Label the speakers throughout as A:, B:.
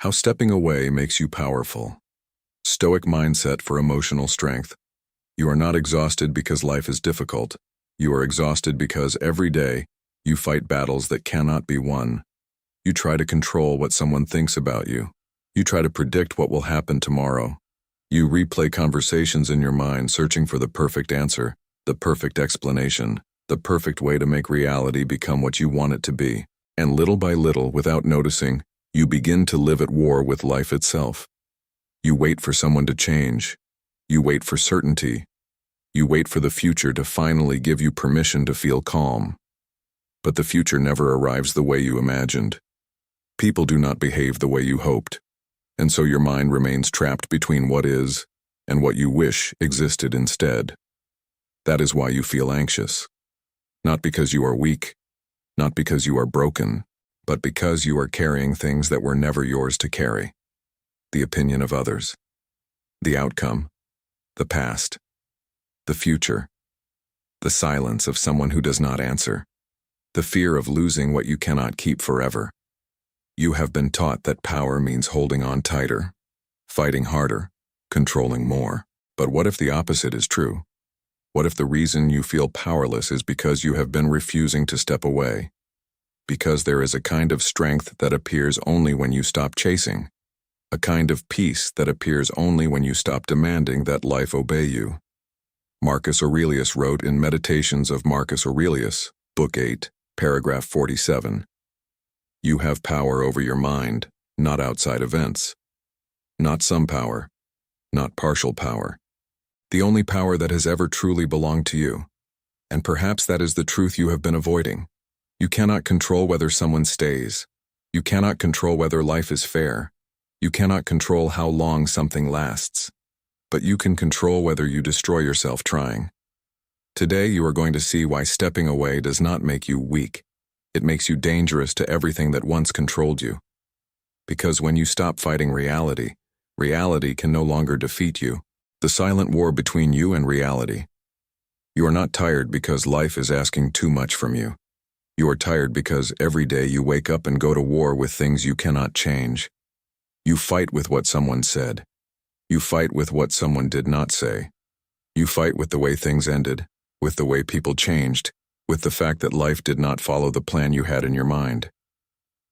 A: How stepping away makes you powerful. Stoic mindset for emotional strength. You are not exhausted because life is difficult. You are exhausted because every day you fight battles that cannot be won. You try to control what someone thinks about you. You try to predict what will happen tomorrow. You replay conversations in your mind searching for the perfect answer, the perfect explanation, the perfect way to make reality become what you want it to be. And little by little, without noticing, you begin to live at war with life itself. You wait for someone to change. You wait for certainty. You wait for the future to finally give you permission to feel calm. But the future never arrives the way you imagined. People do not behave the way you hoped, and so your mind remains trapped between what is and what you wish existed instead. That is why you feel anxious. Not because you are weak, not because you are broken, but because you are carrying things that were never yours to carry. The opinion of others, the outcome, the past, the future, the silence of someone who does not answer, the fear of losing what you cannot keep forever. You have been taught that power means holding on tighter, fighting harder, controlling more. But what if the opposite is true? What if the reason you feel powerless is because you have been refusing to step away? Because there is a kind of strength that appears only when you stop chasing, a kind of peace that appears only when you stop demanding that life obey you. Marcus Aurelius wrote in Meditations of Marcus Aurelius, Book 8, paragraph 47, "You have power over your mind, not outside events. Not some power, not partial power. The only power that has ever truly belonged to you. And perhaps that is the truth you have been avoiding. You cannot control whether someone stays. You cannot control whether life is fair. You cannot control how long something lasts. But you can control whether you destroy yourself trying. Today you are going to see why stepping away does not make you weak. It makes you dangerous to everything that once controlled you. Because when you stop fighting reality, reality can no longer defeat you. The silent war between you and reality. You are not tired because life is asking too much from you. You are tired because every day you wake up and go to war with things you cannot change. You fight with what someone said. You fight with what someone did not say. You fight with the way things ended, with the way people changed, with the fact that life did not follow the plan you had in your mind.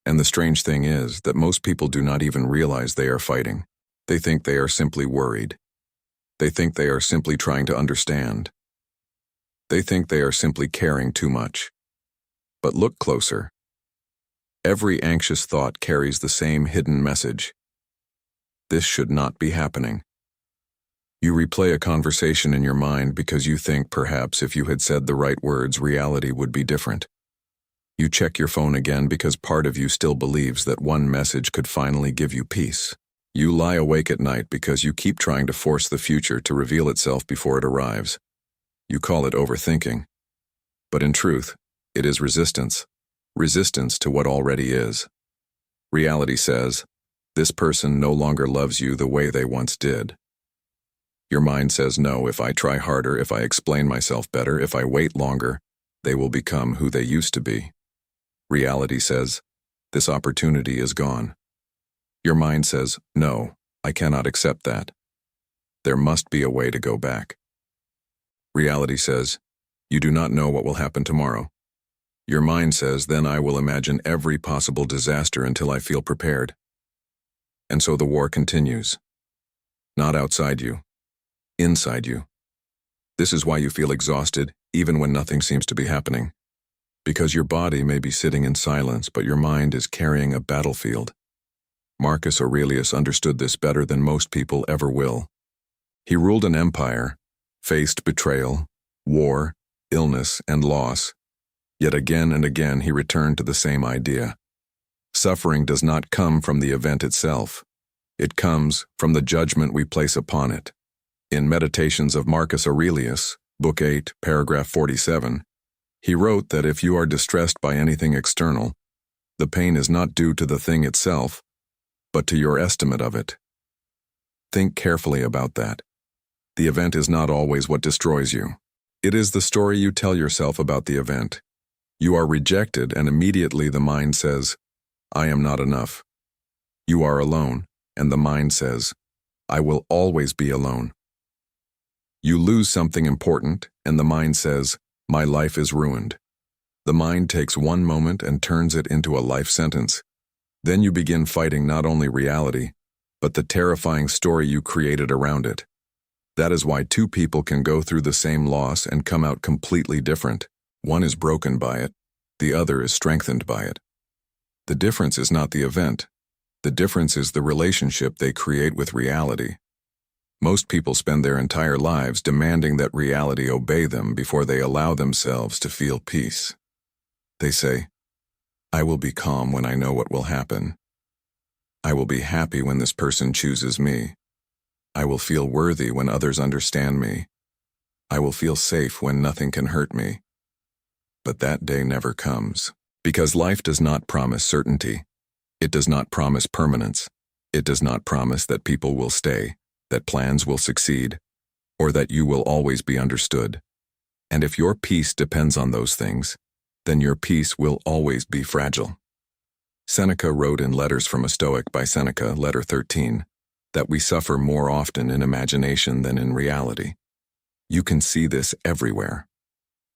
A: And the strange thing is that most people do not even realize they are fighting. They think they are simply worried. They think they are simply trying to understand. They think they are simply caring too much. But look closer. Every anxious thought carries the same hidden message. This should not be happening. You replay a conversation in your mind because you think perhaps if you had said the right words, reality would be different. You check your phone again because part of you still believes that one message could finally give you peace. You lie awake at night because you keep trying to force the future to reveal itself before it arrives. You call it overthinking. But in truth, it is resistance. Resistance to what already is. Reality says, this person no longer loves you the way they once did. Your mind says, no, if I try harder, if I explain myself better, if I wait longer, they will become who they used to be. Reality says, this opportunity is gone. Your mind says, no, I cannot accept that. There must be a way to go back. Reality says, you do not know what will happen tomorrow. Your mind says, then I will imagine every possible disaster until I feel prepared. And so the war continues. Not outside you. Inside you. This is why you feel exhausted, even when nothing seems to be happening. Because your body may be sitting in silence, but your mind is carrying a battlefield. Marcus Aurelius understood this better than most people ever will. He ruled an empire, faced betrayal, war, illness, and loss. Yet again and again he returned to the same idea. Suffering does not come from the event itself. It comes from the judgment we place upon it. In Meditations of Marcus Aurelius, Book 8, paragraph 47, he wrote that if you are distressed by anything external, the pain is not due to the thing itself, but to your estimate of it. Think carefully about that. The event is not always what destroys you. It is the story you tell yourself about the event. You are rejected, and immediately the mind says, I am not enough. You are alone, and the mind says, I will always be alone. You lose something important, and the mind says, my life is ruined. The mind takes one moment and turns it into a life sentence. Then you begin fighting not only reality, but the terrifying story you created around it. That is why two people can go through the same loss and come out completely different. One is broken by it, the other is strengthened by it. The difference is not the event. The difference is the relationship they create with reality. Most people spend their entire lives demanding that reality obey them before they allow themselves to feel peace. They say, I will be calm when I know what will happen. I will be happy when this person chooses me. I will feel worthy when others understand me. I will feel safe when nothing can hurt me. But that day never comes, because life does not promise certainty. It does not promise permanence. It does not promise that people will stay, that plans will succeed, or that you will always be understood. And if your peace depends on those things, then your peace will always be fragile. Seneca wrote in Letters from a Stoic by Seneca, letter 13, that we suffer more often in imagination than in reality. You can see this everywhere.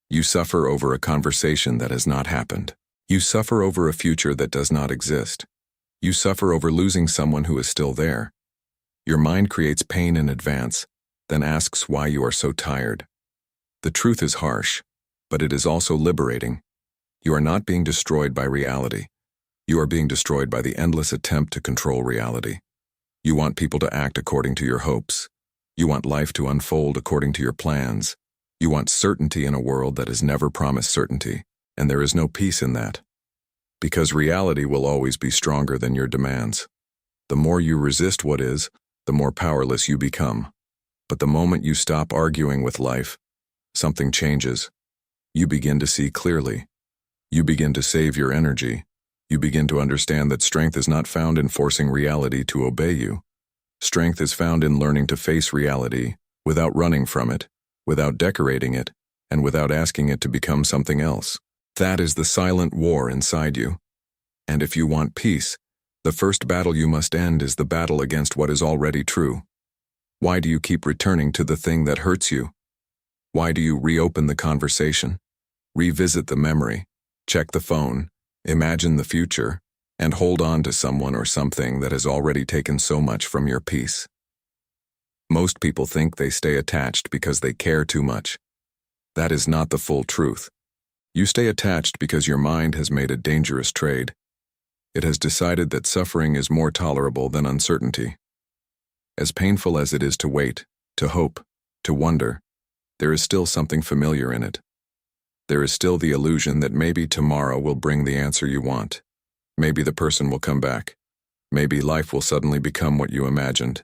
A: You suffer over a conversation that has not happened. You suffer over a future that does not exist. You suffer over losing someone who is still there. Your mind creates pain in advance, then asks why you are so tired. The truth is harsh, but it is also liberating. You are not being destroyed by reality. You are being destroyed by the endless attempt to control reality. You want people to act according to your hopes. You want life to unfold according to your plans. You want certainty in a world that has never promised certainty, and there is no peace in that. Because reality will always be stronger than your demands. The more you resist what is, the more powerless you become. But the moment you stop arguing with life, something changes. You begin to see clearly. You begin to save your energy. You begin to understand that strength is not found in forcing reality to obey you. Strength is found in learning to face reality without running from it, without decorating it, and without asking it to become something else. That is the silent war inside you. And if you want peace, the first battle you must end is the battle against what is already true. Why do you keep returning to the thing that hurts you? Why do you reopen the conversation, revisit the memory, check the phone, imagine the future, and hold on to someone or something that has already taken so much from your peace? Most people think they stay attached because they care too much. That is not the full truth. You stay attached because your mind has made a dangerous trade. It has decided that suffering is more tolerable than uncertainty. As painful as it is to wait, to hope, to wonder, there is still something familiar in it. There is still the illusion that maybe tomorrow will bring the answer you want. Maybe the person will come back. Maybe life will suddenly become what you imagined.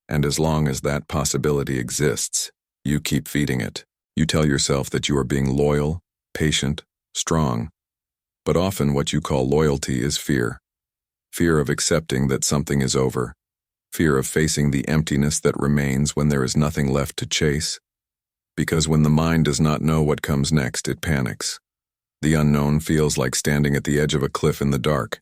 A: And as long as that possibility exists, you keep feeding it. You tell yourself that you are being loyal, patient, strong. But often what you call loyalty is fear. Fear of accepting that something is over. Fear of facing the emptiness that remains when there is nothing left to chase. Because when the mind does not know what comes next, it panics. The unknown feels like standing at the edge of a cliff in the dark.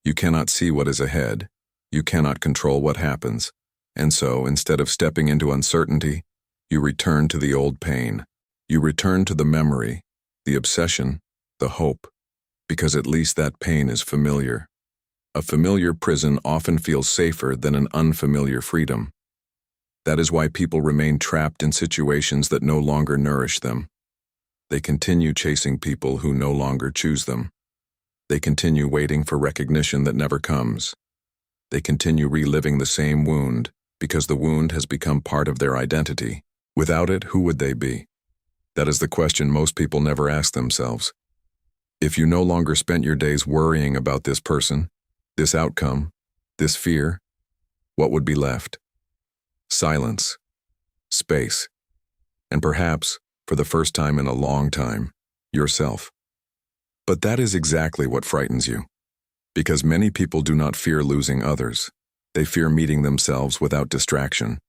A: You cannot see what is ahead. You cannot control what happens. And so, instead of stepping into uncertainty, you return to the old pain. You return to the memory, the obsession, the hope, because at least that pain is familiar. A familiar prison often feels safer than an unfamiliar freedom. That is why people remain trapped in situations that no longer nourish them. They continue chasing people who no longer choose them. They continue waiting for recognition that never comes. They continue reliving the same wound because the wound has become part of their identity. Without it, who would they be? That is the question most people never ask themselves. If you no longer spent your days worrying about this person, this outcome, this fear, what would be left? Silence, space, and perhaps, for the first time in a long time, yourself. But that is exactly what frightens you. Because many people do not fear losing others. They fear meeting themselves without distraction.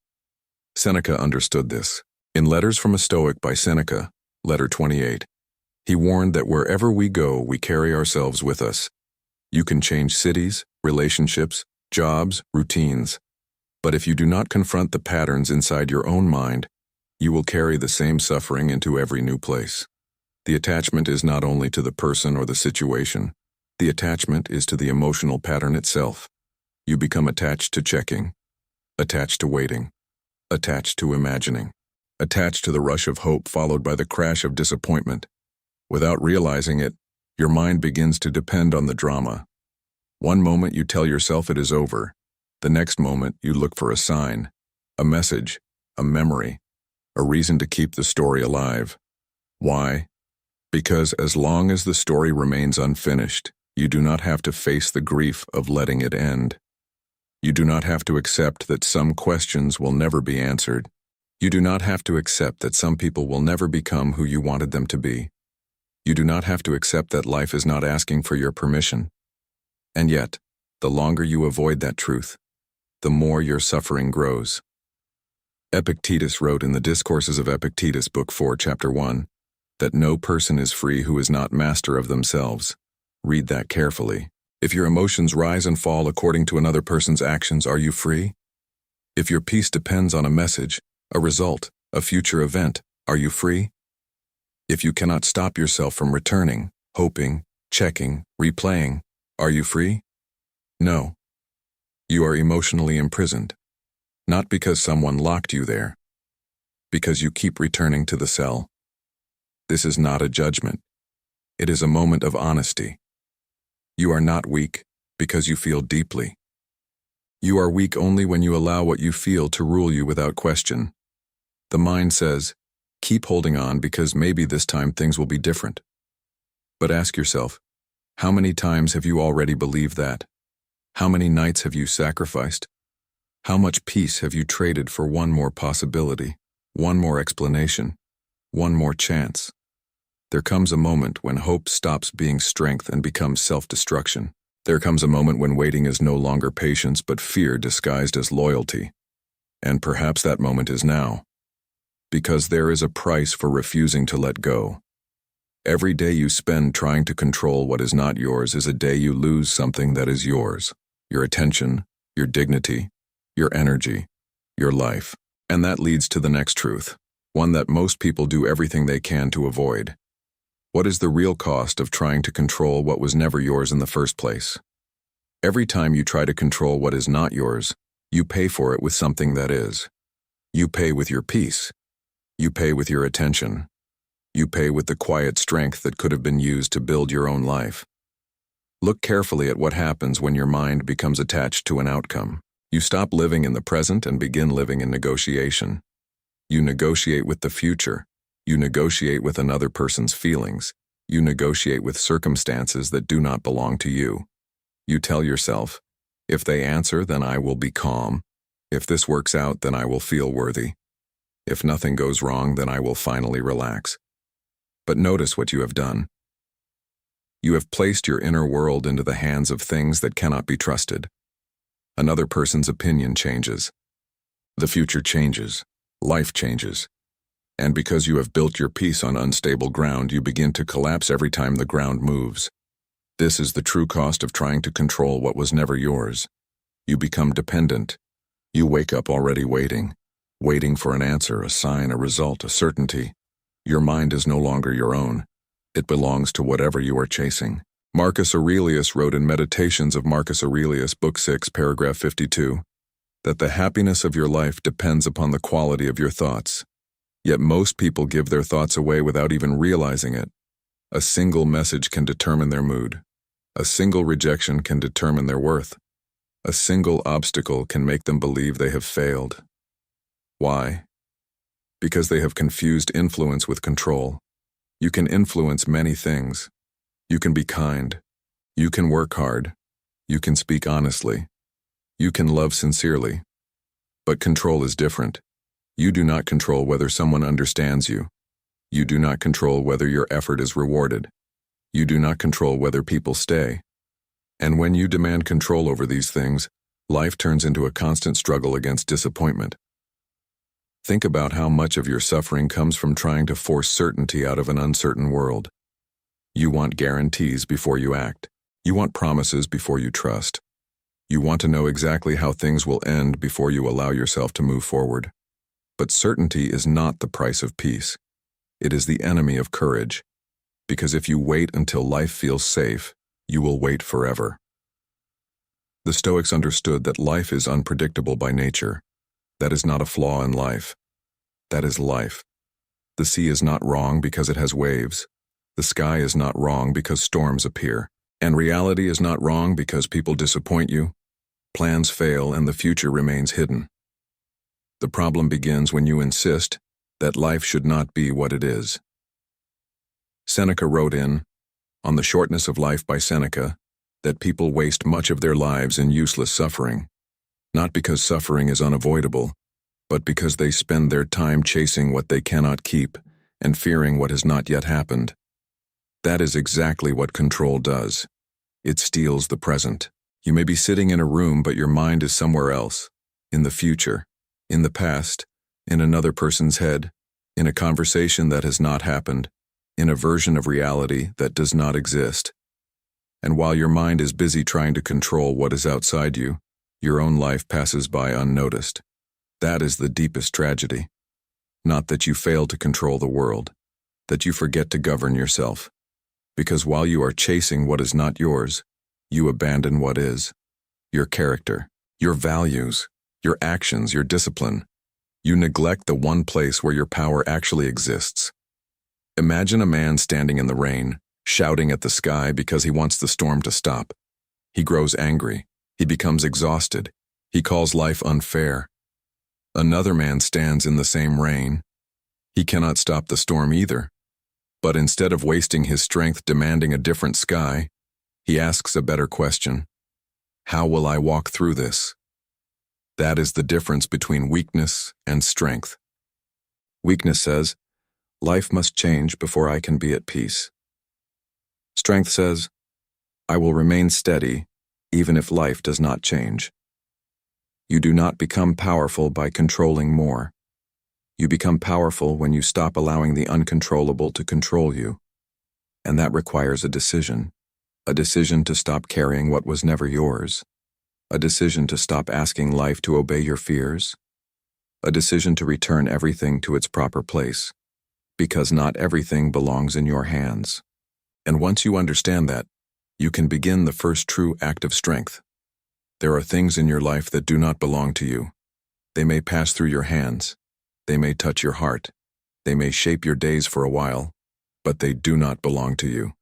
A: Seneca understood this. In Letters from a Stoic by Seneca, letter 28, he warned that wherever we go, we carry ourselves with us. You can change cities, relationships, jobs, routines. But if you do not confront the patterns inside your own mind, you will carry the same suffering into every new place. The attachment is not only to the person or the situation. The attachment is to the emotional pattern itself. You become attached to checking, attached to waiting, attached to imagining, attached to the rush of hope followed by the crash of disappointment. Without realizing it, your mind begins to depend on the drama. One moment you tell yourself it is over. The next moment you look for a sign, a message, a memory, a reason to keep the story alive. Why? Because as long as the story remains unfinished, you do not have to face the grief of letting it end. You do not have to accept that some questions will never be answered. You do not have to accept that some people will never become who you wanted them to be. You do not have to accept that life is not asking for your permission. And yet, the longer you avoid that truth, the more your suffering grows. Epictetus wrote in the Discourses of Epictetus, Book 4, Chapter 1, that no person is free who is not master of themselves. Read that carefully. If your emotions rise and fall according to another person's actions, are you free? If your peace depends on a message, a result, a future event, are you free? If you cannot stop yourself from returning, hoping, checking, replaying, are you free? No. You are emotionally imprisoned. Not because someone locked you there. Because you keep returning to the cell. This is not a judgment. It is a moment of honesty. You are not weak because you feel deeply. You are weak only when you allow what you feel to rule you without question. The mind says, keep holding on because maybe this time things will be different. But ask yourself, how many times have you already believed that? How many nights have you sacrificed? How much peace have you traded for one more possibility, one more explanation, one more chance? There comes a moment when hope stops being strength and becomes self-destruction. There comes a moment when waiting is no longer patience but fear disguised as loyalty. And perhaps that moment is now. Because there is a price for refusing to let go. Every day you spend trying to control what is not yours is a day you lose something that is yours. Your attention, your dignity, your energy, your life. And that leads to the next truth, one that most people do everything they can to avoid. What is the real cost of trying to control what was never yours in the first place? Every time you try to control what is not yours, you pay for it with something that is. You pay with your peace. You pay with your attention. You pay with the quiet strength that could have been used to build your own life. Look carefully at what happens when your mind becomes attached to an outcome. You stop living in the present and begin living in negotiation. You negotiate with the future. You negotiate with another person's feelings. You negotiate with circumstances that do not belong to you. You tell yourself, if they answer, then I will be calm. If this works out, then I will feel worthy. If nothing goes wrong, then I will finally relax. But notice what you have done. You have placed your inner world into the hands of things that cannot be trusted. Another person's opinion changes. The future changes. Life changes. And because you have built your peace on unstable ground, you begin to collapse every time the ground moves. This is the true cost of trying to control what was never yours. You become dependent. You wake up already waiting for an answer, a sign, a result, a certainty. Your mind is no longer your own. It belongs to whatever you are chasing. Marcus Aurelius wrote in Meditations of Marcus Aurelius, Book 6, Paragraph 52, that the happiness of your life depends upon the quality of your thoughts. Yet most people give their thoughts away without even realizing it. A single message can determine their mood. A single rejection can determine their worth. A single obstacle can make them believe they have failed. Why? Because they have confused influence with control. You can influence many things. You can be kind. You can work hard. You can speak honestly. You can love sincerely. But control is different. You do not control whether someone understands you. You do not control whether your effort is rewarded. You do not control whether people stay. And when you demand control over these things, life turns into a constant struggle against disappointment. Think about how much of your suffering comes from trying to force certainty out of an uncertain world. You want guarantees before you act. You want promises before you trust. You want to know exactly how things will end before you allow yourself to move forward. But certainty is not the price of peace. It is the enemy of courage. Because if you wait until life feels safe, you will wait forever. The Stoics understood that life is unpredictable by nature. That is not a flaw in life. That is life. The sea is not wrong because it has waves. The sky is not wrong because storms appear. And reality is not wrong because people disappoint you. Plans fail and the future remains hidden. The problem begins when you insist that life should not be what it is. Seneca wrote On the Shortness of Life by Seneca, that people waste much of their lives in useless suffering, not because suffering is unavoidable, but because they spend their time chasing what they cannot keep and fearing what has not yet happened. That is exactly what control does. It steals the present. You may be sitting in a room, but your mind is somewhere else, in the future, in the past, in another person's head, in a conversation that has not happened, in a version of reality that does not exist. And while your mind is busy trying to control what is outside you, your own life passes by unnoticed. That is the deepest tragedy. Not that you fail to control the world, that you forget to govern yourself. Because while you are chasing what is not yours, you abandon what is. Your character, your values, your actions, your discipline. You neglect the one place where your power actually exists. Imagine a man standing in the rain, shouting at the sky because he wants the storm to stop. He grows angry. He becomes exhausted. He calls life unfair. Another man stands in the same rain. He cannot stop the storm either. But instead of wasting his strength demanding a different sky, he asks a better question. How will I walk through this? That is the difference between weakness and strength. Weakness says, life must change before I can be at peace. Strength says, I will remain steady even if life does not change. You do not become powerful by controlling more. You become powerful when you stop allowing the uncontrollable to control you. And that requires a decision to stop carrying what was never yours, a decision to stop asking life to obey your fears, a decision to return everything to its proper place, because not everything belongs in your hands. And once you understand that, you can begin the first true act of strength. There are things in your life that do not belong to you. They may pass through your hands. They may touch your heart. They may shape your days for a while, but they do not belong to you.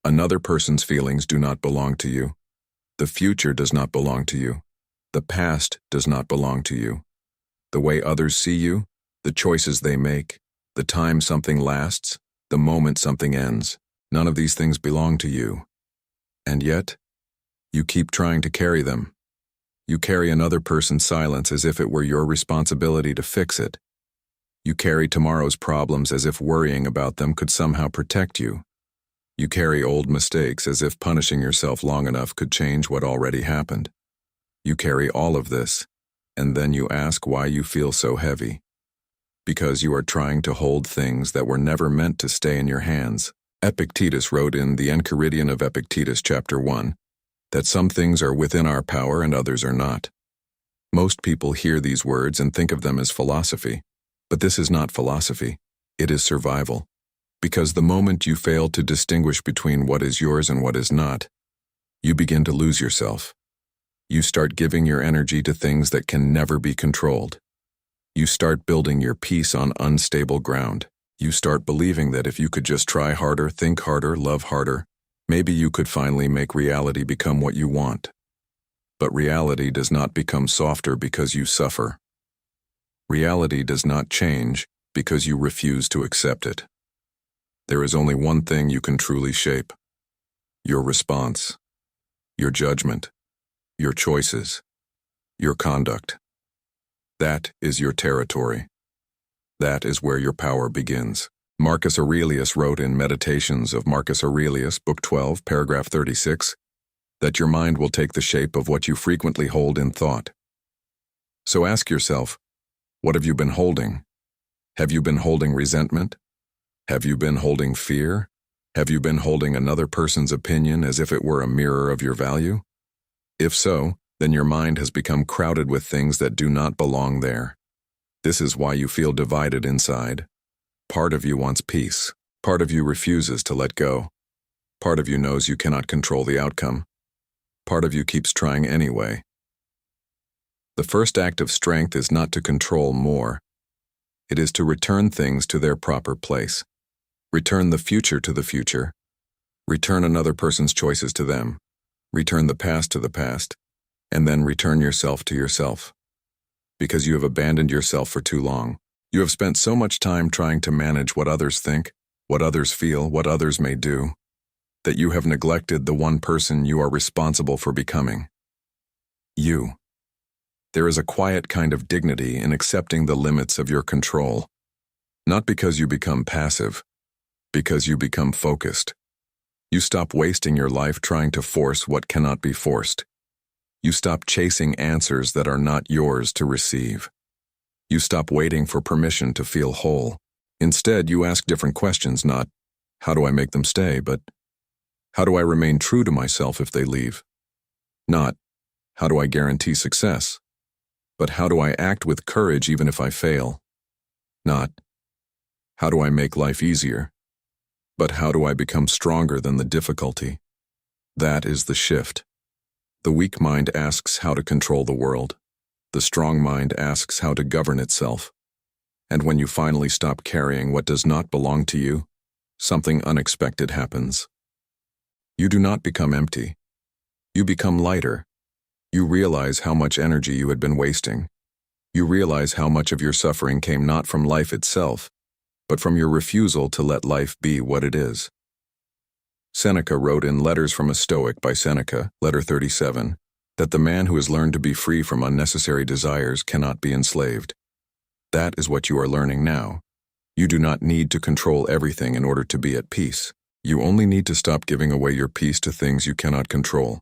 A: Another person's feelings do not belong to you. The future does not belong to you. The past does not belong to you. The way others see you, the choices they make, the time something lasts, the moment something ends, none of these things belong to you. And yet, you keep trying to carry them. You carry another person's silence as if it were your responsibility to fix it. You carry tomorrow's problems as if worrying about them could somehow protect you. You carry old mistakes as if punishing yourself long enough could change what already happened. You carry all of this, and then you ask why you feel so heavy. Because you are trying to hold things that were never meant to stay in your hands. Epictetus wrote in the Enchiridion of Epictetus, chapter 1, that some things are within our power and others are not. Most people hear these words and think of them as philosophy, but this is not philosophy, it is survival. Because the moment you fail to distinguish between what is yours and what is not, you begin to lose yourself. You start giving your energy to things that can never be controlled. You start building your peace on unstable ground. You start believing that if you could just try harder, think harder, love harder, maybe you could finally make reality become what you want. But reality does not become softer because you suffer. Reality does not change because you refuse to accept it. There is only one thing you can truly shape: your response, your judgment, your choices, your conduct. That is your territory. That is where your power begins. Marcus Aurelius wrote in Meditations of Marcus Aurelius, Book 12, paragraph 36, that your mind will take the shape of what you frequently hold in thought. So ask yourself, what have you been holding? Have you been holding resentment? Have you been holding fear? Have you been holding another person's opinion as if it were a mirror of your value? If so, then your mind has become crowded with things that do not belong there. This is why you feel divided inside. Part of you wants peace. Part of you refuses to let go. Part of you knows you cannot control the outcome. Part of you keeps trying anyway. The first act of strength is not to control more. It is to return things to their proper place. Return the future to the future. Return another person's choices to them. Return the past to the past. And then return yourself to yourself. Because you have abandoned yourself for too long. You have spent so much time trying to manage what others think, what others feel, what others may do, that you have neglected the one person you are responsible for becoming. You. There is a quiet kind of dignity in accepting the limits of your control. Not because you become passive, because you become focused. You stop wasting your life trying to force what cannot be forced. You stop chasing answers that are not yours to receive. You stop waiting for permission to feel whole. Instead, you ask different questions, not, how do I make them stay, but, how do I remain true to myself if they leave? Not, how do I guarantee success, but how do I act with courage even if I fail? Not, how do I make life easier, but how do I become stronger than the difficulty? That is the shift. The weak mind asks how to control the world. The strong mind asks how to govern itself. And when you finally stop carrying what does not belong to you, something unexpected happens. You do not become empty. You become lighter. You realize how much energy you had been wasting. You realize how much of your suffering came not from life itself, but from your refusal to let life be what it is. Seneca wrote in Letters from a Stoic by Seneca, letter 37, that the man who has learned to be free from unnecessary desires cannot be enslaved. That is what you are learning now. You do not need to control everything in order to be at peace. You only need to stop giving away your peace to things you cannot control.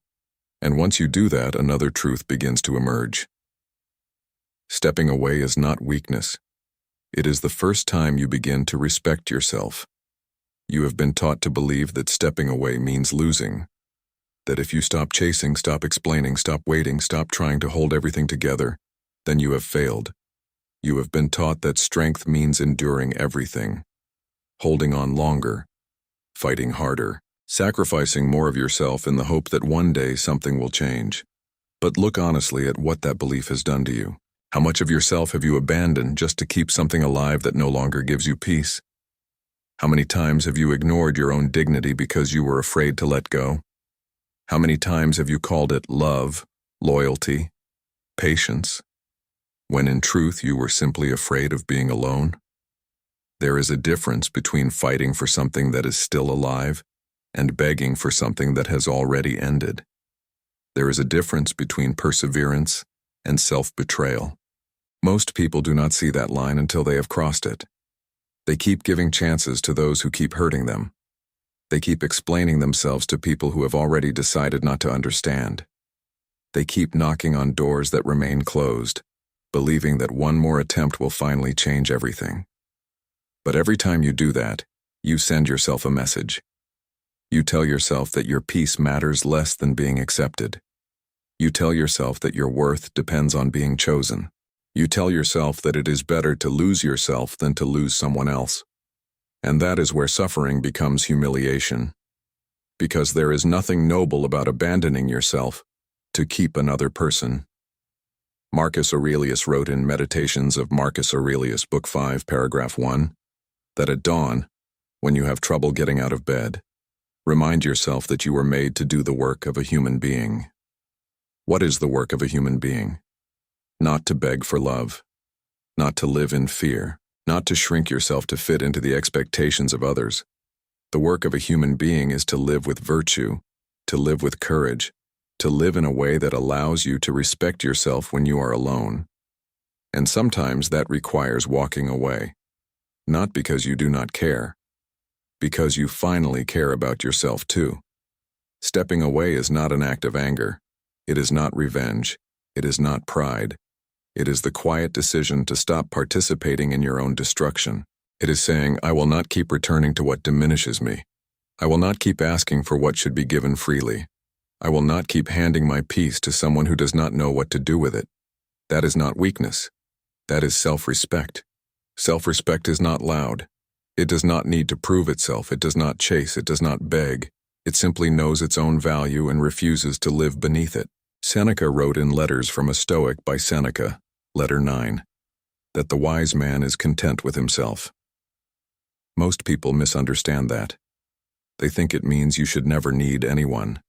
A: And once you do that, another truth begins to emerge. Stepping away is not weakness. It is the first time you begin to respect yourself. You have been taught to believe that stepping away means losing. That if you stop chasing, stop explaining, stop waiting, stop trying to hold everything together, then you have failed. You have been taught that strength means enduring everything, holding on longer, fighting harder, sacrificing more of yourself in the hope that one day something will change. But look honestly at what that belief has done to you. How much of yourself have you abandoned just to keep something alive that no longer gives you peace? How many times have you ignored your own dignity because you were afraid to let go? How many times have you called it love, loyalty, patience, when in truth you were simply afraid of being alone? There is a difference between fighting for something that is still alive and begging for something that has already ended. There is a difference between perseverance and self-betrayal. Most people do not see that line until they have crossed it. They keep giving chances to those who keep hurting them. They keep explaining themselves to people who have already decided not to understand. They keep knocking on doors that remain closed, believing that one more attempt will finally change everything. But every time you do that, you send yourself a message. You tell yourself that your peace matters less than being accepted. You tell yourself that your worth depends on being chosen. You tell yourself that it is better to lose yourself than to lose someone else. And that is where suffering becomes humiliation. Because there is nothing noble about abandoning yourself to keep another person. Marcus Aurelius wrote in Meditations of Marcus Aurelius, Book 5, Paragraph 1, that at dawn, when you have trouble getting out of bed, remind yourself that you were made to do the work of a human being. What is the work of a human being? Not to beg for love, not to live in fear, not to shrink yourself to fit into the expectations of others. The work of a human being is to live with virtue, to live with courage, to live in a way that allows you to respect yourself when you are alone. And sometimes that requires walking away, not because you do not care, because you finally care about yourself too. Stepping away is not an act of anger. It is not revenge. It is not pride. It is the quiet decision to stop participating in your own destruction. It is saying, I will not keep returning to what diminishes me. I will not keep asking for what should be given freely. I will not keep handing my peace to someone who does not know what to do with it. That is not weakness. That is self-respect. Self-respect is not loud. It does not need to prove itself. It does not chase. It does not beg. It simply knows its own value and refuses to live beneath it. Seneca wrote in Letters from a Stoic by Seneca, Letter 9, that the wise man is content with himself. Most people misunderstand that. They think it means you should never need anyone,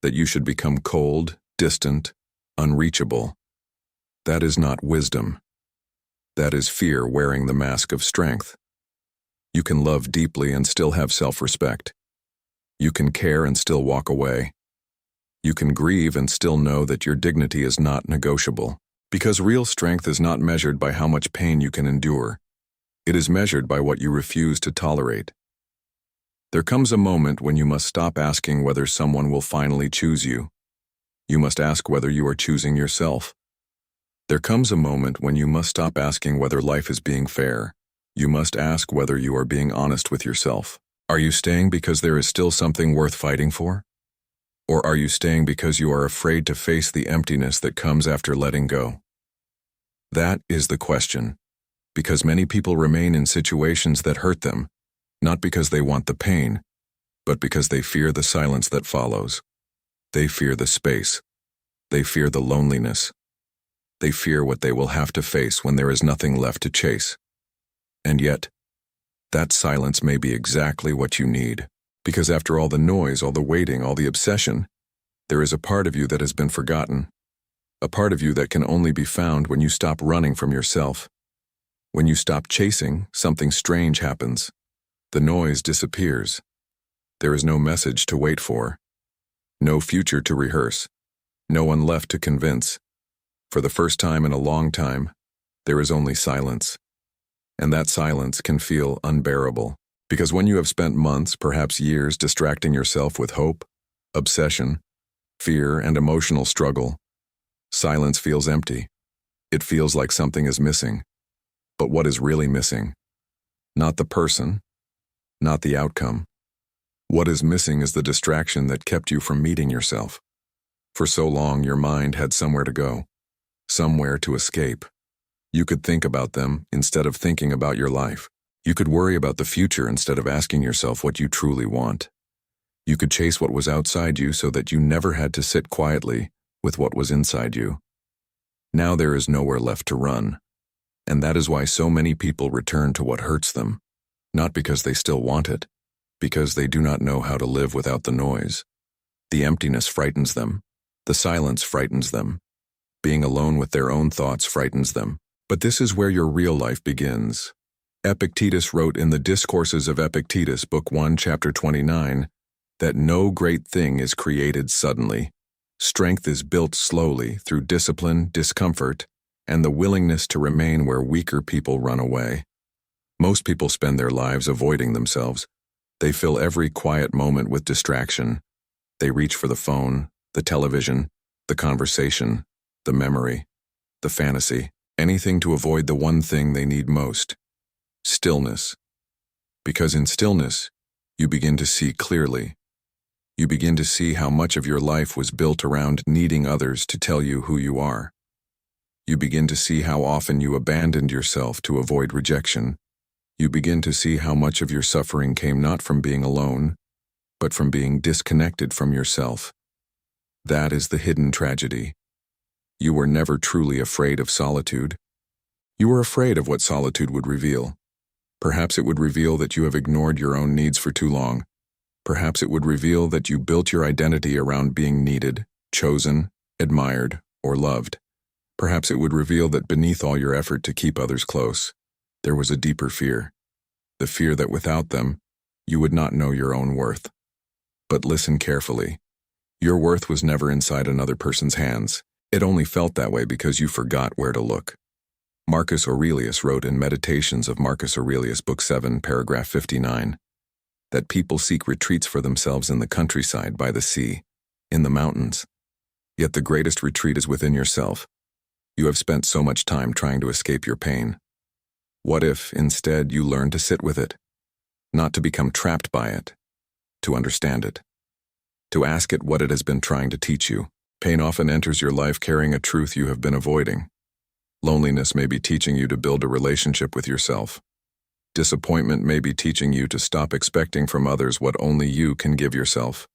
A: that you should become cold, distant, unreachable. That is not wisdom. That is fear wearing the mask of strength. You can love deeply and still have self-respect. You can care and still walk away. You can grieve and still know that your dignity is not negotiable. Because real strength is not measured by how much pain you can endure. It is measured by what you refuse to tolerate. There comes a moment when you must stop asking whether someone will finally choose you. You must ask whether you are choosing yourself. There comes a moment when you must stop asking whether life is being fair. You must ask whether you are being honest with yourself. Are you staying because there is still something worth fighting for? Or are you staying because you are afraid to face the emptiness that comes after letting go? That is the question, because many people remain in situations that hurt them, not because they want the pain, but because they fear the silence that follows. They fear the space. They fear the loneliness. They fear what they will have to face when there is nothing left to chase. And yet, that silence may be exactly what you need. Because after all the noise, all the waiting, all the obsession, there is a part of you that has been forgotten. A part of you that can only be found when you stop running from yourself. When you stop chasing, something strange happens. The noise disappears. There is no message to wait for. No future to rehearse. No one left to convince. For the first time in a long time, there is only silence. And that silence can feel unbearable. Because when you have spent months, perhaps years, distracting yourself with hope, obsession, fear, and emotional struggle, silence feels empty. It feels like something is missing. But what is really missing? Not the person, not the outcome. What is missing is the distraction that kept you from meeting yourself. For so long, your mind had somewhere to go, somewhere to escape. You could think about them instead of thinking about your life. You could worry about the future instead of asking yourself what you truly want. You could chase what was outside you so that you never had to sit quietly with what was inside you. Now there is nowhere left to run. And that is why so many people return to what hurts them. Not because they still want it, because they do not know how to live without the noise. The emptiness frightens them. The silence frightens them. Being alone with their own thoughts frightens them. But this is where your real life begins. Epictetus wrote in the Discourses of Epictetus, Book 1, Chapter 29, that no great thing is created suddenly. Strength is built slowly through discipline, discomfort, and the willingness to remain where weaker people run away. Most people spend their lives avoiding themselves. They fill every quiet moment with distraction. They reach for the phone, the television, the conversation, the memory, the fantasy, anything to avoid the one thing they need most. Stillness. Because in stillness, you begin to see clearly. You begin to see how much of your life was built around needing others to tell you who you are. You begin to see how often you abandoned yourself to avoid rejection. You begin to see how much of your suffering came not from being alone, but from being disconnected from yourself. That is the hidden tragedy. You were never truly afraid of solitude. You were afraid of what solitude would reveal. Perhaps it would reveal that you have ignored your own needs for too long. Perhaps it would reveal that you built your identity around being needed, chosen, admired, or loved. Perhaps it would reveal that beneath all your effort to keep others close, there was a deeper fear. The fear that without them, you would not know your own worth. But listen carefully. Your worth was never inside another person's hands. It only felt that way because you forgot where to look. Marcus Aurelius wrote in Meditations of Marcus Aurelius, Book 7, Paragraph 59, that people seek retreats for themselves in the countryside, by the sea, in the mountains. Yet the greatest retreat is within yourself. You have spent so much time trying to escape your pain. What if, instead, you learn to sit with it, not to become trapped by it, to understand it? to ask it what it has been trying to teach you. Pain often enters your life carrying a truth you have been avoiding. Loneliness may be teaching you to build a relationship with yourself. Disappointment may be teaching you to stop expecting from others what only you can give yourself.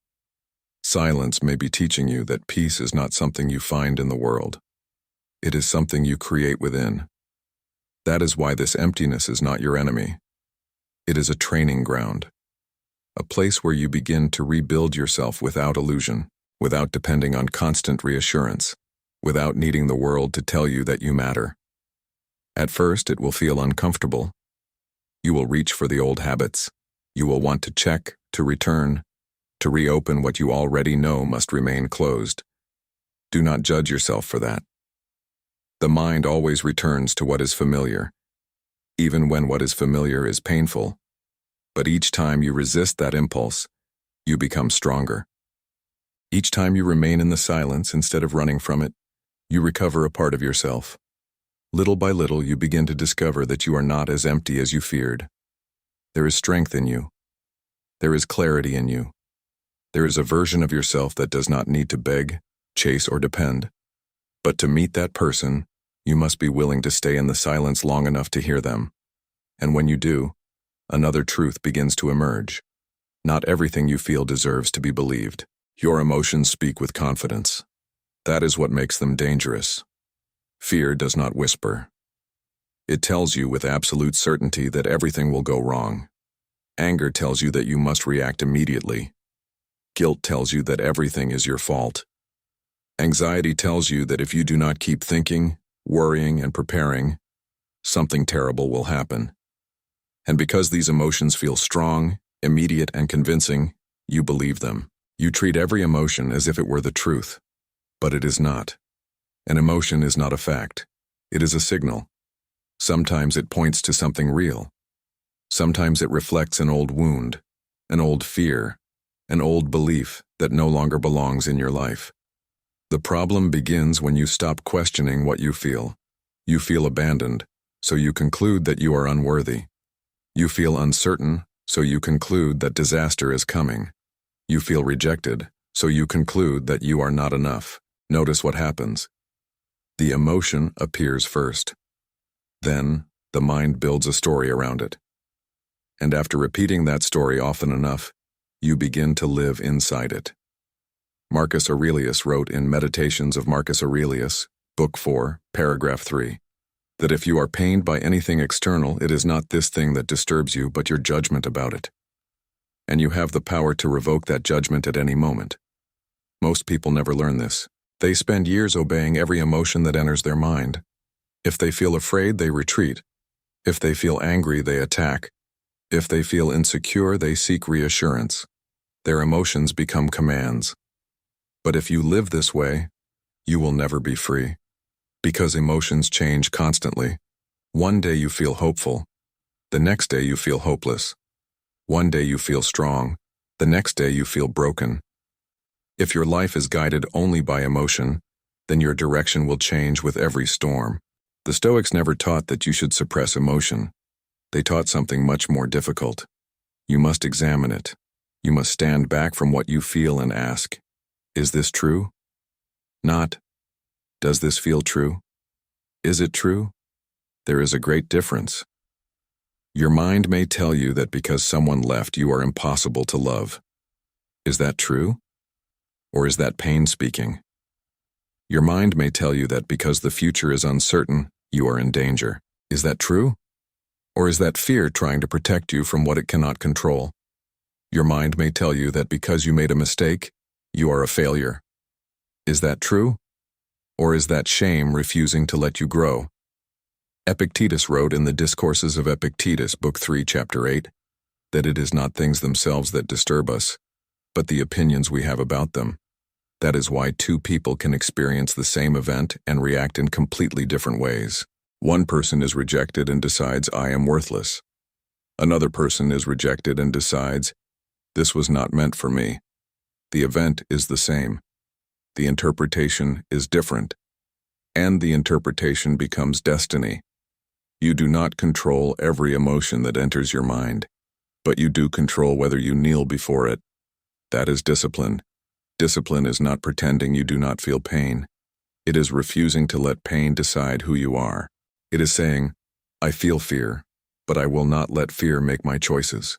A: Silence may be teaching you that peace is not something you find in the world. It is something you create within. That is why this emptiness is not your enemy. It is a training ground. A place where you begin to rebuild yourself without illusion, without depending on constant reassurance, without needing the world to tell you that you matter. At first, it will feel uncomfortable. You will reach for the old habits. You will want to check, to return, to reopen what you already know must remain closed. Do not judge yourself for that. The mind always returns to what is familiar, even when what is familiar is painful. But each time you resist that impulse, you become stronger. Each time you remain in the silence instead of running from it, you recover a part of yourself. Little by little, you begin to discover that you are not as empty as you feared. There is strength in you. There is clarity in you. There is a version of yourself that does not need to beg, chase, or depend. But to meet that person, you must be willing to stay in the silence long enough to hear them. And when you do, another truth begins to emerge. Not everything you feel deserves to be believed. Your emotions speak with confidence. That is what makes them dangerous. Fear does not whisper. It tells you with absolute certainty that everything will go wrong. Anger tells you that you must react immediately. Guilt tells you that everything is your fault. Anxiety tells you that if you do not keep thinking, worrying, and preparing, something terrible will happen. And because these emotions feel strong, immediate, and convincing, you believe them. You treat every emotion as if it were the truth. But it is not. An emotion is not a fact. It is a signal. Sometimes it points to something real. Sometimes it reflects an old wound, an old fear, an old belief that no longer belongs in your life. The problem begins when you stop questioning what you feel. You feel abandoned, so you conclude that you are unworthy. You feel uncertain, so you conclude that disaster is coming. You feel rejected, so you conclude that you are not enough. Notice what happens. The emotion appears first. Then, the mind builds a story around it. And after repeating that story often enough, you begin to live inside it. Marcus Aurelius wrote in Meditations of Marcus Aurelius, Book 4, Paragraph 3, that if you are pained by anything external, it is not this thing that disturbs you, but your judgment about it. And you have the power to revoke that judgment at any moment. Most people never learn this. They spend years obeying every emotion that enters their mind. If they feel afraid, they retreat. If they feel angry, they attack. If they feel insecure, they seek reassurance. Their emotions become commands. But if you live this way, you will never be free. Because emotions change constantly. One day you feel hopeful. The next day you feel hopeless. One day you feel strong. The next day you feel broken. If your life is guided only by emotion, then your direction will change with every storm. The Stoics never taught that you should suppress emotion. They taught something much more difficult. You must examine it. You must stand back from what you feel and ask, is this true? Not, does this feel true? Is it true? There is a great difference. Your mind may tell you that because someone left, you are impossible to love. Is that true? Or is that pain speaking? Your mind may tell you that because the future is uncertain, you are in danger. Is that true? Or is that fear trying to protect you from what it cannot control? Your mind may tell you that because you made a mistake, you are a failure. Is that true? Or is that shame refusing to let you grow? Epictetus wrote in the Discourses of Epictetus, Book 3, Chapter 8, that it is not things themselves that disturb us, but the opinions we have about them. That is why two people can experience the same event and react in completely different ways. One person is rejected and decides, I am worthless. Another person is rejected and decides, this was not meant for me. The event is the same. The interpretation is different. And the interpretation becomes destiny. You do not control every emotion that enters your mind, but you do control whether you kneel before it. That is discipline. Discipline is not pretending you do not feel pain. It is refusing to let pain decide who you are. It is saying, I feel fear, but I will not let fear make my choices.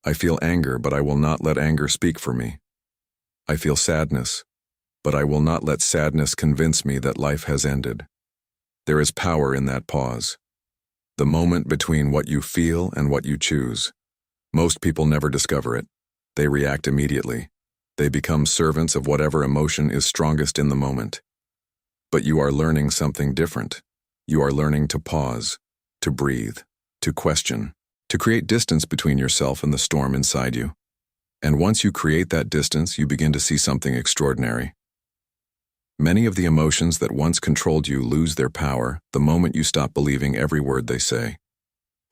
A: I feel anger, but I will not let anger speak for me. I feel sadness, but I will not let sadness convince me that life has ended. There is power in that pause. The moment between what you feel and what you choose. Most people never discover it. They react immediately. They become servants of whatever emotion is strongest in the moment. But you are learning something different. You are learning to pause, to breathe, to question, to create distance between yourself and the storm inside you. And once you create that distance, you begin to see something extraordinary. Many of the emotions that once controlled you lose their power the moment you stop believing every word they say.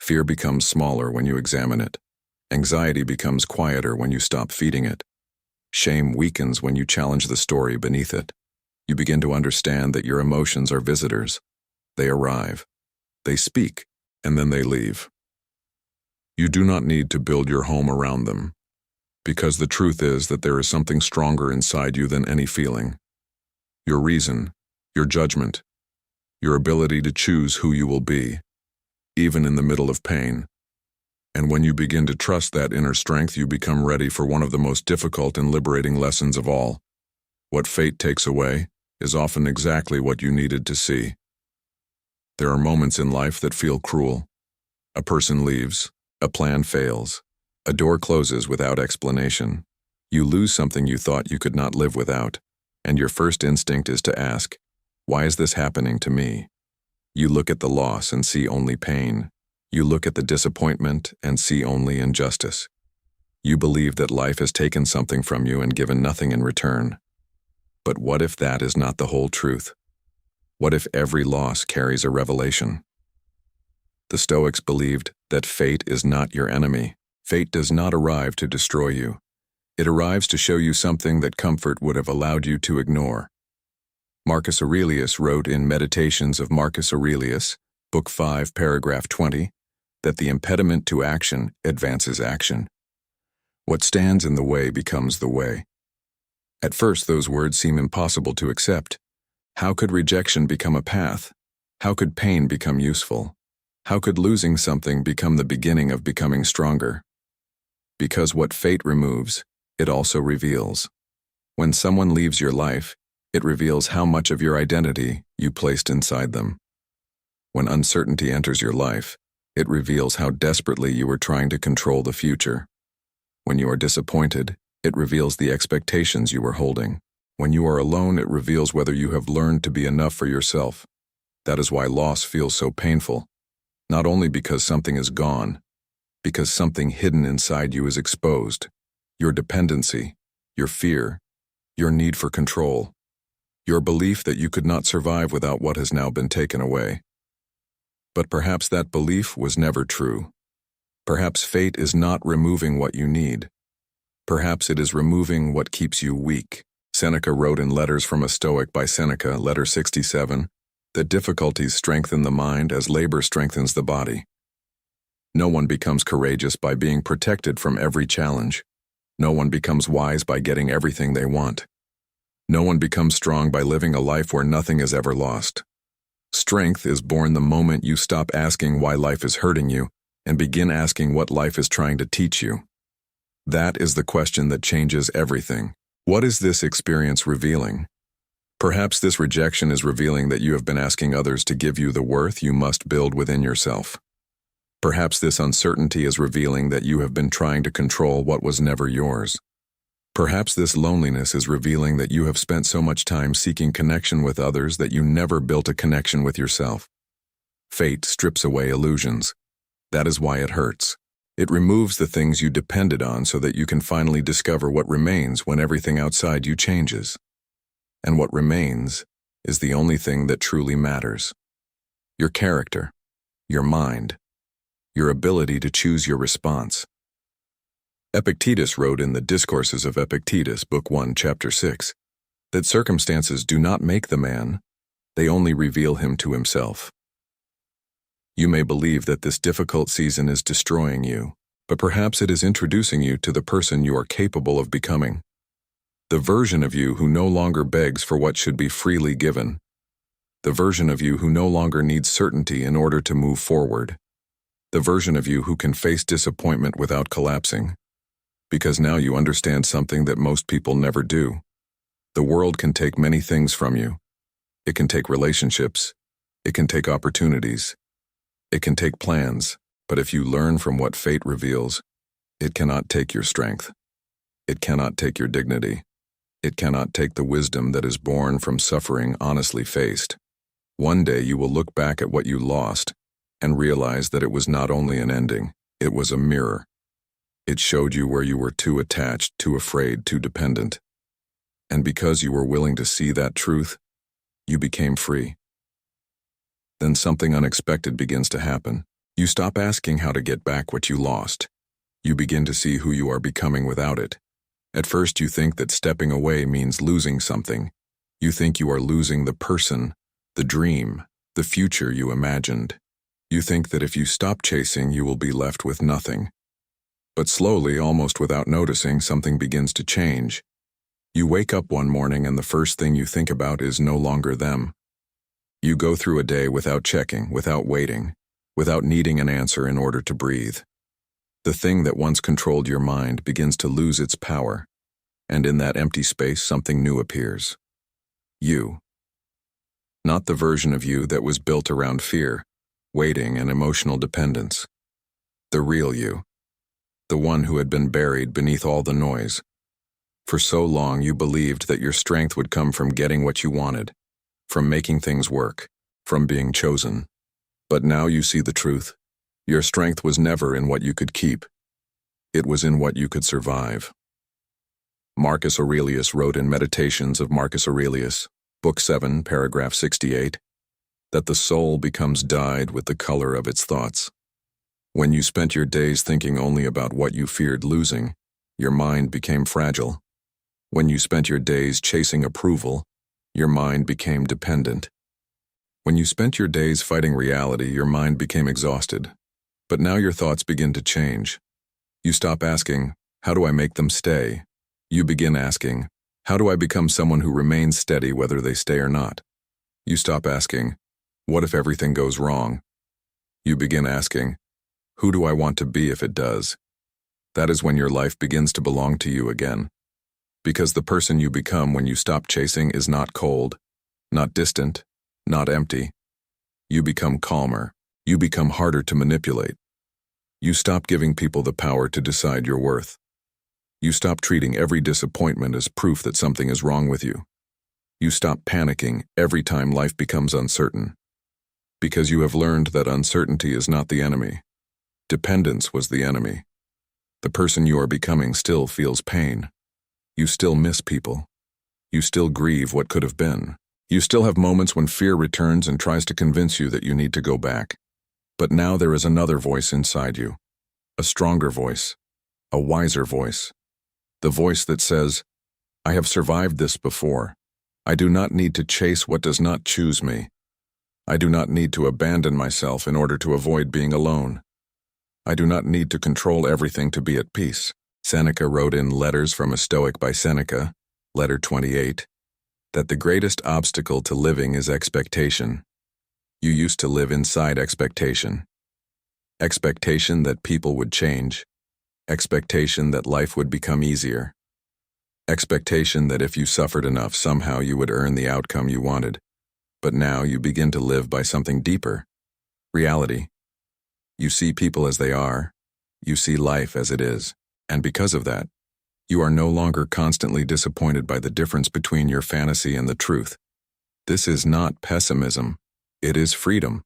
A: Fear becomes smaller when you examine it. Anxiety becomes quieter when you stop feeding it. Shame weakens when you challenge the story beneath it. You begin to understand that your emotions are visitors. They arrive, they speak, and then they leave. You do not need to build your home around them, because the truth is that there is something stronger inside you than any feeling. Your reason, your judgment, your ability to choose who you will be, even in the middle of pain. And when you begin to trust that inner strength, you become ready for one of the most difficult and liberating lessons of all. What fate takes away is often exactly what you needed to see. There are moments in life that feel cruel. A person leaves, a plan fails, a door closes without explanation. You lose something you thought you could not live without, and your first instinct is to ask, why is this happening to me? You look at the loss and see only pain. You look at the disappointment and see only injustice. You believe that life has taken something from you and given nothing in return. But what if that is not the whole truth? What if every loss carries a revelation? The Stoics believed that fate is not your enemy. Fate does not arrive to destroy you. It arrives to show you something that comfort would have allowed you to ignore. Marcus Aurelius wrote in Meditations of Marcus Aurelius, Book 5, paragraph 20, that the impediment to action advances action. What stands in the way becomes the way. At first, those words seem impossible to accept. How could rejection become a path? How could pain become useful? How could losing something become the beginning of becoming stronger? Because what fate removes, it also reveals. When someone leaves your life, it reveals how much of your identity you placed inside them. When uncertainty enters your life, it reveals how desperately you were trying to control the future. When you are disappointed, it reveals the expectations you were holding. When you are alone, it reveals whether you have learned to be enough for yourself. That is why loss feels so painful. Not only because something is gone, because something hidden inside you is exposed. Your dependency, your fear, your need for control, your belief that you could not survive without what has now been taken away. But perhaps that belief was never true. Perhaps fate is not removing what you need. Perhaps it is removing what keeps you weak. Seneca wrote in Letters from a Stoic by Seneca, letter 67, that difficulties strengthen the mind as labor strengthens the body. No one becomes courageous by being protected from every challenge. No one becomes wise by getting everything they want. No one becomes strong by living a life where nothing is ever lost. Strength is born the moment you stop asking why life is hurting you and begin asking what life is trying to teach you. That is the question that changes everything. What is this experience revealing? Perhaps this rejection is revealing that you have been asking others to give you the worth you must build within yourself. Perhaps this uncertainty is revealing that you have been trying to control what was never yours. Perhaps this loneliness is revealing that you have spent so much time seeking connection with others that you never built a connection with yourself. Fate strips away illusions. That is why it hurts. It removes the things you depended on so that you can finally discover what remains when everything outside you changes. And what remains is the only thing that truly matters. Your character, your mind, your ability to choose your response. Epictetus wrote in the Discourses of Epictetus, Book 1, Chapter 6, that circumstances do not make the man, they only reveal him to himself. You may believe that this difficult season is destroying you, but perhaps it is introducing you to the person you are capable of becoming. The version of you who no longer begs for what should be freely given. The version of you who no longer needs certainty in order to move forward. The version of you who can face disappointment without collapsing. Because now you understand something that most people never do. The world can take many things from you. It can take relationships. It can take opportunities. It can take plans. But if you learn from what fate reveals, it cannot take your strength. It cannot take your dignity. It cannot take the wisdom that is born from suffering honestly faced. One day you will look back at what you lost and realize that it was not only an ending, it was a mirror. It showed you where you were too attached, too afraid, too dependent. And because you were willing to see that truth, you became free. Then something unexpected begins to happen. You stop asking how to get back what you lost. You begin to see who you are becoming without it. At first you think that stepping away means losing something. You think you are losing the person, the dream, the future you imagined. You think that if you stop chasing, you will be left with nothing. But slowly, almost without noticing, something begins to change. You wake up one morning and the first thing you think about is no longer them. You go through a day without checking, without waiting, without needing an answer in order to breathe. The thing that once controlled your mind begins to lose its power, and in that empty space something new appears. You. Not the version of you that was built around fear, waiting, and emotional dependence. The real you. The one who had been buried beneath all the noise. For so long you believed that your strength would come from getting what you wanted, from making things work, from being chosen. But now you see the truth. Your strength was never in what you could keep. It was in what you could survive. Marcus Aurelius wrote in Meditations of Marcus Aurelius, Book 7, paragraph 68, that the soul becomes dyed with the color of its thoughts. When you spent your days thinking only about what you feared losing, your mind became fragile. When you spent your days chasing approval, your mind became dependent. When you spent your days fighting reality, your mind became exhausted. But now your thoughts begin to change. You stop asking, how do I make them stay? You begin asking, how do I become someone who remains steady whether they stay or not? You stop asking, what if everything goes wrong? You begin asking, who do I want to be if it does? That is when your life begins to belong to you again. Because the person you become when you stop chasing is not cold, not distant, not empty. You become calmer. You become harder to manipulate. You stop giving people the power to decide your worth. You stop treating every disappointment as proof that something is wrong with you. You stop panicking every time life becomes uncertain. Because you have learned that uncertainty is not the enemy. Dependence was the enemy. The person you are becoming still feels pain. You still miss people. You still grieve what could have been. You still have moments when fear returns and tries to convince you that you need to go back. But now there is another voice inside you. A stronger voice. A wiser voice. The voice that says, I have survived this before. I do not need to chase what does not choose me. I do not need to abandon myself in order to avoid being alone. I do not need to control everything to be at peace. Seneca wrote in Letters from a Stoic by Seneca, letter 28, that the greatest obstacle to living is expectation. You used to live inside expectation. Expectation that people would change. Expectation that life would become easier. Expectation that if you suffered enough, somehow you would earn the outcome you wanted. But now you begin to live by something deeper. Reality. You see people as they are. You see life as it is. And because of that, you are no longer constantly disappointed by the difference between your fantasy and the truth. This is not pessimism. It is freedom.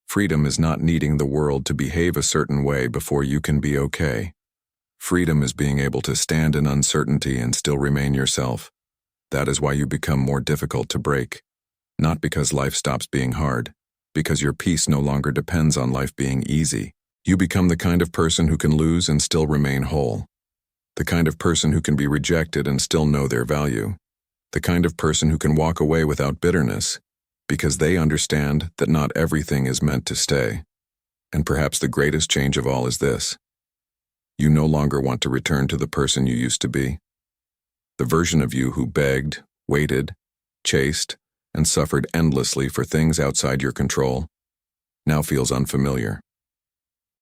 A: Freedom is not needing the world to behave a certain way before you can be okay. Freedom is being able to stand in uncertainty and still remain yourself. That is why you become more difficult to break. Not because life stops being hard, because your peace no longer depends on life being easy. You become the kind of person who can lose and still remain whole. The kind of person who can be rejected and still know their value. The kind of person who can walk away without bitterness, because they understand that not everything is meant to stay. And perhaps the greatest change of all is this. You no longer want to return to the person you used to be. The version of you who begged, waited, chased, and suffered endlessly for things outside your control now feels unfamiliar.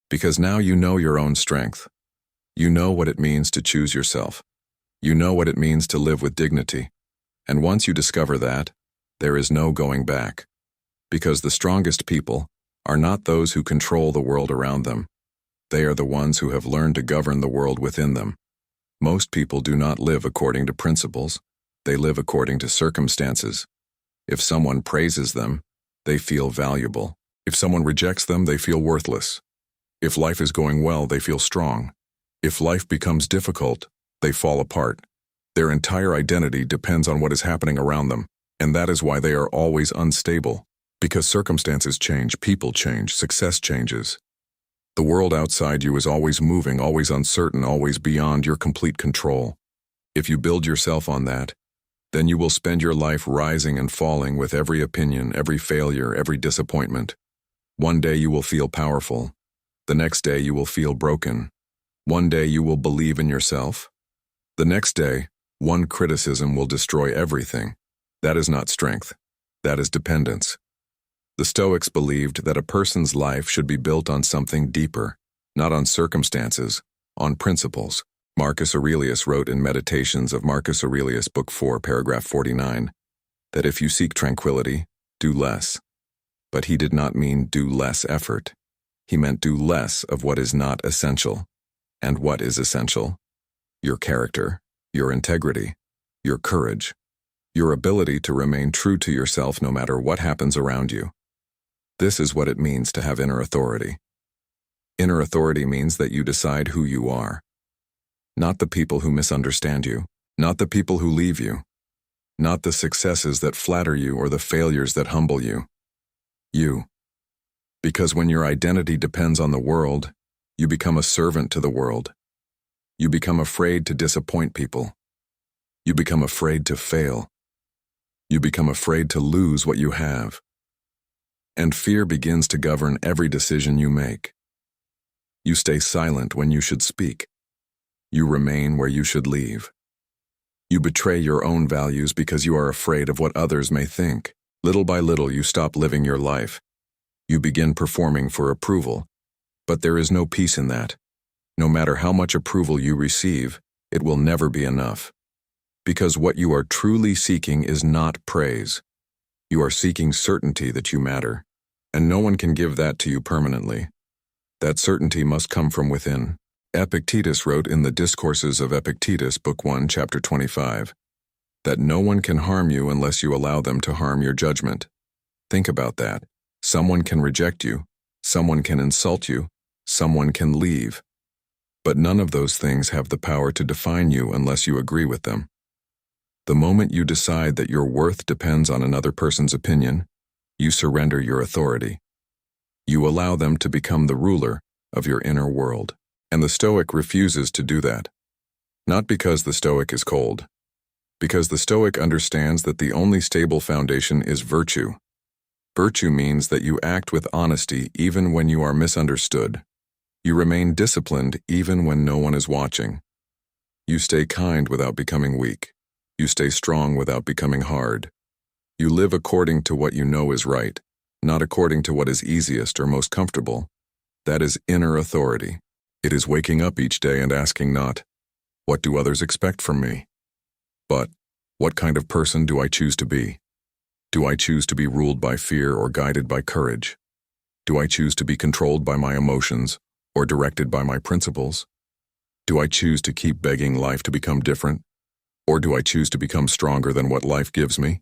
A: Because now you know your own strength. You know what it means to choose yourself. You know what it means to live with dignity. And once you discover that, there is no going back. Because the strongest people are not those who control the world around them. They are the ones who have learned to govern the world within them. Most people do not live according to principles. They live according to circumstances. If someone praises them, they feel valuable. If someone rejects them, they feel worthless. If life is going well, they feel strong. If life becomes difficult, they fall apart. Their entire identity depends on what is happening around them, and that is why they are always unstable. Because circumstances change, people change, success changes. The world outside you is always moving, always uncertain, always beyond your complete control. If you build yourself on that, then you will spend your life rising and falling with every opinion, every failure, every disappointment. One day you will feel powerful. The next day you will feel broken. One day you will believe in yourself. The next day, one criticism will destroy everything. That is not strength. That is dependence. The Stoics believed that a person's life should be built on something deeper, not on circumstances, on principles. Marcus Aurelius wrote in Meditations of Marcus Aurelius, Book 4, paragraph 49, that if you seek tranquility, do less. But he did not mean do less effort. He meant do less of what is not essential. And what is essential? Your character, your integrity, your courage, your ability to remain true to yourself no matter what happens around you. This is what it means to have inner authority. Inner authority means that you decide who you are. Not the people who misunderstand you, not the people who leave you, not the successes that flatter you or the failures that humble you. You. Because when your identity depends on the world, you become a servant to the world. You become afraid to disappoint people. You become afraid to fail. You become afraid to lose what you have. And fear begins to govern every decision you make. You stay silent when you should speak. You remain where you should leave. You betray your own values because you are afraid of what others may think. Little by little, you stop living your life. You begin performing for approval. But there is no peace in that. No matter how much approval you receive, it will never be enough. Because what you are truly seeking is not praise. You are seeking certainty that you matter. And no one can give that to you permanently. That certainty must come from within. Epictetus wrote in the Discourses of Epictetus, Book 1, Chapter 25, that no one can harm you unless you allow them to harm your judgment. Think about that. Someone can reject you. Someone can insult you. Someone can leave. But none of those things have the power to define you unless you agree with them. The moment you decide that your worth depends on another person's opinion, you surrender your authority. You allow them to become the ruler of your inner world. And the Stoic refuses to do that. Not because the Stoic is cold. Because the Stoic understands that the only stable foundation is virtue. Virtue means that you act with honesty even when you are misunderstood. You remain disciplined even when no one is watching. You stay kind without becoming weak. You stay strong without becoming hard. You live according to what you know is right, not according to what is easiest or most comfortable. That is inner authority. It is waking up each day and asking not, what do others expect from me? But, what kind of person do I choose to be? Do I choose to be ruled by fear or guided by courage? Do I choose to be controlled by my emotions or directed by my principles? Do I choose to keep begging life to become different? Or do I choose to become stronger than what life gives me?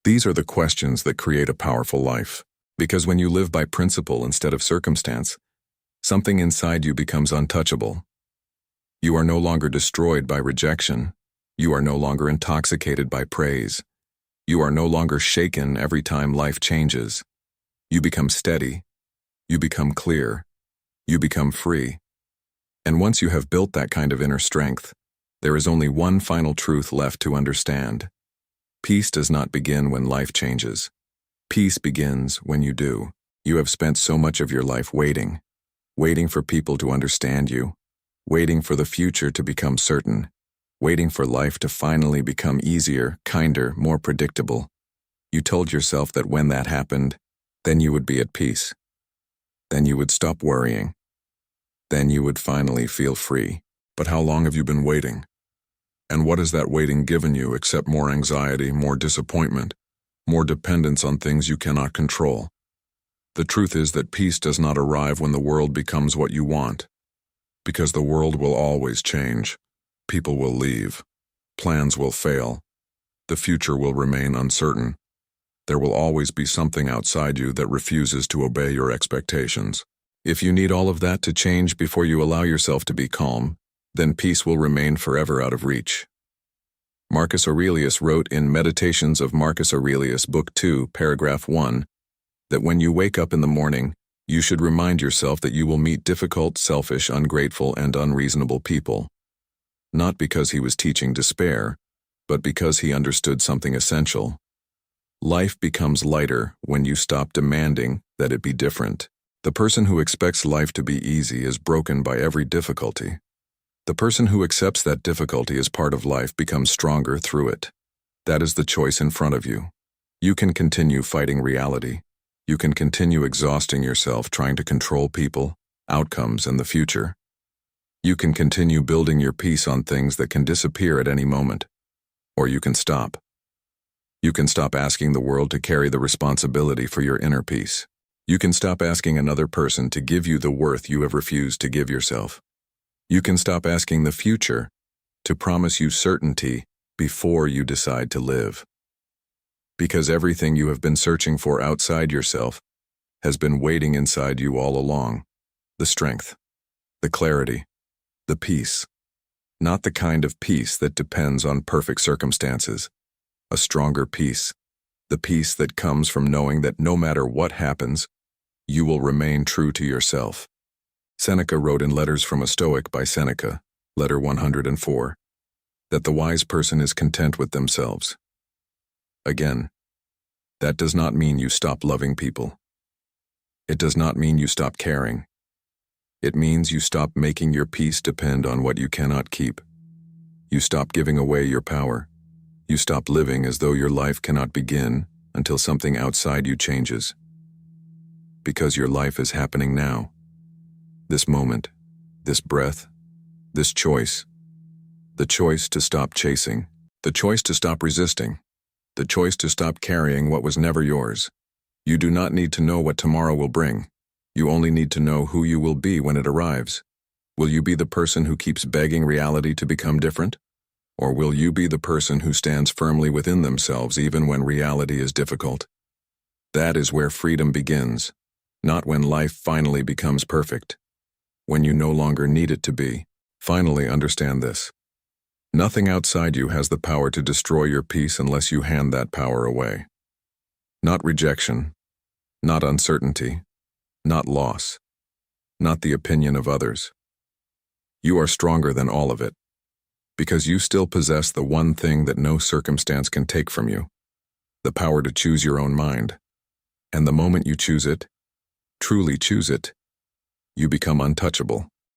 A: These are the questions that create a powerful life. Because when you live by principle instead of circumstance, something inside you becomes untouchable. You are no longer destroyed by rejection. You are no longer intoxicated by praise. You are no longer shaken every time life changes. You become steady. You become clear. You become free. And once you have built that kind of inner strength, there is only one final truth left to understand. Peace does not begin when life changes. Peace begins when you do. You have spent so much of your life waiting for people to understand you, waiting for the future to become certain, waiting for life to finally become easier, kinder, more predictable. You told yourself that when that happened, then you would be at peace. Then you would stop worrying. Then you would finally feel free. But how long have you been waiting? And what has that waiting given you except more anxiety, more disappointment, more dependence on things you cannot control? The truth is that peace does not arrive when the world becomes what you want. Because the world will always change. People will leave. Plans will fail. The future will remain uncertain. There will always be something outside you that refuses to obey your expectations. If you need all of that to change before you allow yourself to be calm, then peace will remain forever out of reach. Marcus Aurelius wrote in Meditations of Marcus Aurelius, Book 2, Paragraph 1, that when you wake up in the morning, you should remind yourself that you will meet difficult, selfish, ungrateful, and unreasonable people. Not because he was teaching despair, but because he understood something essential. Life becomes lighter when you stop demanding that it be different. The person who expects life to be easy is broken by every difficulty. The person who accepts that difficulty as part of life becomes stronger through it. That is the choice in front of you. You can continue fighting reality. You can continue exhausting yourself trying to control people, outcomes, and the future. You can continue building your peace on things that can disappear at any moment. Or you can stop. You can stop asking the world to carry the responsibility for your inner peace. You can stop asking another person to give you the worth you have refused to give yourself. You can stop asking the future to promise you certainty before you decide to live. Because everything you have been searching for outside yourself has been waiting inside you all along. The strength, the clarity, the peace. Not the kind of peace that depends on perfect circumstances. A stronger peace, the peace that comes from knowing that no matter what happens, you will remain true to yourself. Seneca wrote in Letters from a Stoic by Seneca, letter 104, that the wise person is content with themselves. Again, that does not mean you stop loving people. It does not mean you stop caring. It means you stop making your peace depend on what you cannot keep. You stop giving away your power. You stop living as though your life cannot begin until something outside you changes. Because your life is happening now. This moment, this breath, this choice. The choice to stop chasing. The choice to stop resisting. The choice to stop carrying what was never yours. You do not need to know what tomorrow will bring. You only need to know who you will be when it arrives. Will you be the person who keeps begging reality to become different? Or will you be the person who stands firmly within themselves even when reality is difficult? That is where freedom begins, not when life finally becomes perfect. When you no longer need it to be. Finally, understand this. Nothing outside you has the power to destroy your peace unless you hand that power away. Not rejection, not uncertainty, not loss, not the opinion of others. You are stronger than all of it, because you still possess the one thing that no circumstance can take from you, the power to choose your own mind. And the moment you choose it, truly choose it, you become untouchable.